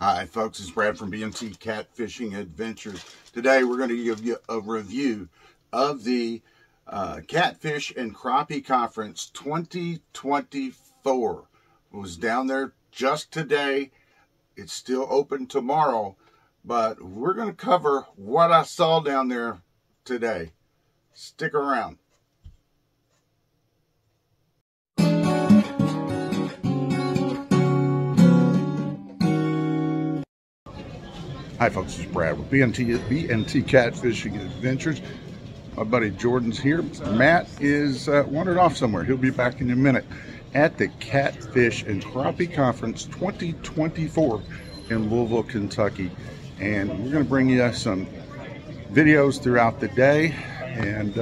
Hi folks, it's Brad from B&T Catfishing Adventures. Today we're going to give you a review of the Catfish and Crappie Conference 2024. It was down there just today. It's still open tomorrow, but we're going to cover what I saw down there today. Stick around. Hi folks, it's Brad with B&T Catfishing Adventures. My buddy Jordan's here. Matt is wandered off somewhere. He'll be back in a minute at the Catfish and Crappie Conference 2024 in Louisville, Kentucky. And we're going to bring you some videos throughout the day and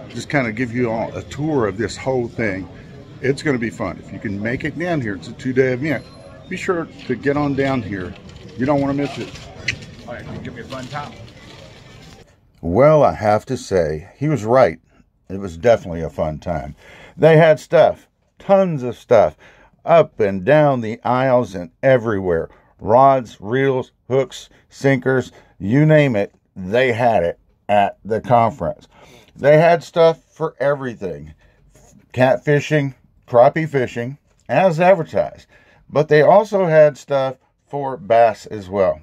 just kind of give you all a tour of this whole thing. It's going to be fun. If you can make it down here, it's a two-day event. Be sure to get on down here. You don't want to miss it. All right, give me a fun time. Well, I have to say, he was right. It was definitely a fun time. They had stuff, tons of stuff, up and down the aisles and everywhere. Rods, reels, hooks, sinkers, you name it, they had it at the conference. They had stuff for everything. Catfishing, crappie fishing, as advertised. But they also had stuff for bass as well.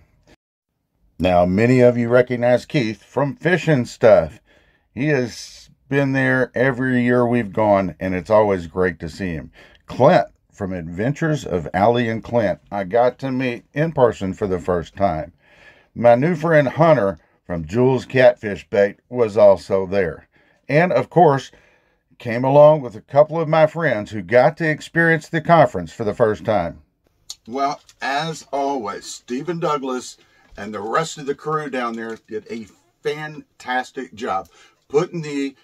Now, many of you recognize Keith from Fishing Stuff. He has been there every year we've gone, and it's always great to see him. Clint from Adventures of Allie and Clint, I got to meet in person for the first time. My new friend Hunter from Jules Catfish Bait was also there. And, of course, came along with a couple of my friends who got to experience the conference for the first time. Well, as always, Stephen Douglas and the rest of the crew down there did a fantastic job putting the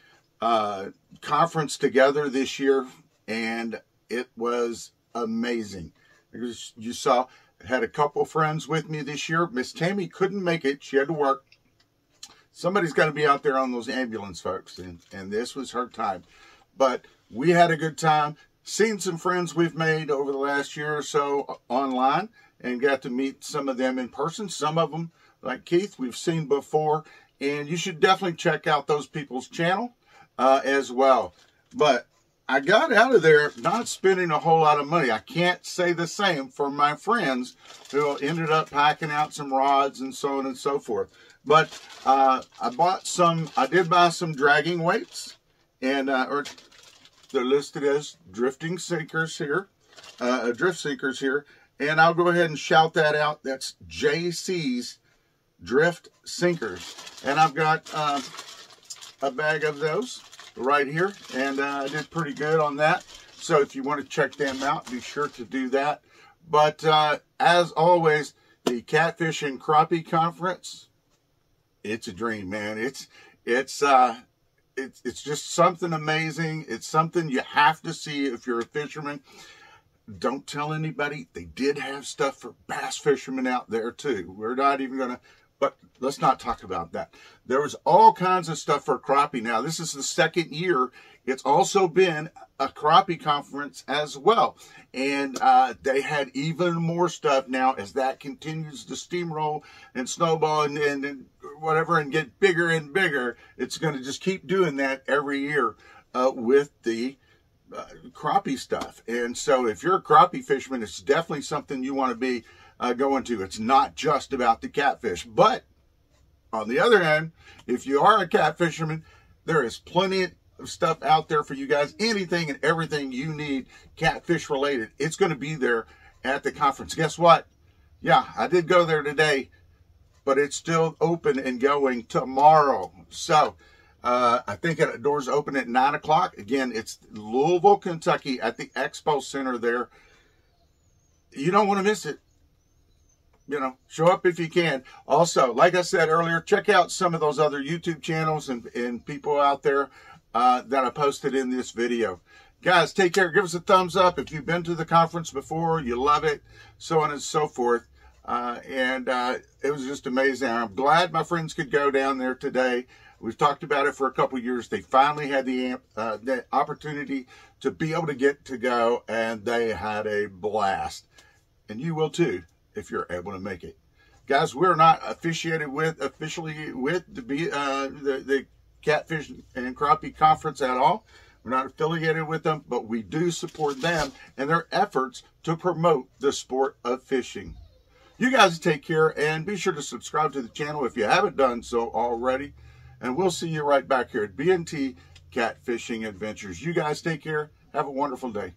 conference together this year, and it was amazing. You saw, I had a couple friends with me this year. Miss Tammy couldn't make it. She had to work. Somebody's got to be out there on those ambulance folks, and this was her time. But we had a good time. Seen some friends we've made over the last year or so online and got to meet some of them in person. Some of them, like Keith, we've seen before, and you should definitely check out those people's channel as well. But I got out of there not spending a whole lot of money. I can't say the same for my friends who ended up packing out some rods and so on and so forth. But I did buy some dragging weights, and they're listed as drifting sinkers here, drift sinkers here. And I'll go ahead and shout that out. That's JC's Drift Sinkers. And I've got a bag of those right here. And I did pretty good on that. So if you want to check them out, be sure to do that. But as always, the Catfish and Crappie Conference, it's a dream, man. It's just something amazing. It's something you have to see if you're a fisherman. Don't tell anybody. They did have stuff for bass fishermen out there too. We're not even going to, but let's not talk about that. There was all kinds of stuff for crappie. Now, this is the second year. It's also been a crappie conference as well. And they had even more stuff now as that continues to steamroll and snowball and whatever and get bigger and bigger. It's going to just keep doing that every year with the crappie stuff. And so if you're a crappie fisherman, it's definitely something you want to be going to. It's not just about the catfish. But on the other hand, if you are a cat fisherman, there is plenty of stuff out there for you guys. Anything and everything you need catfish related, it's going to be there at the conference. Guess what? Yeah, I did go there today, but it's still open and going tomorrow. So I think the doors open at 9 o'clock. Again, it's Louisville, Kentucky at the Expo Center there. You don't want to miss it. You know, show up if you can. Also, like I said earlier, check out some of those other YouTube channels and people out there that I posted in this video. Guys, take care. Give us a thumbs up if you've been to the conference before, you love it, so on and so forth. It was just amazing. I'm glad my friends could go down there today. We've talked about it for a couple of years. They finally had the opportunity to be able to get to go, and they had a blast. And you will too. if you're able to make it. Guys, we're not officially with the Catfish and Crappie Conference at all. We're not affiliated with them, but we do support them and their efforts to promote the sport of fishing. You guys take care, and be sure to subscribe to the channel if you haven't done so already. And we'll see you right back here at B&T Catfishing Adventures. You guys take care. Have a wonderful day.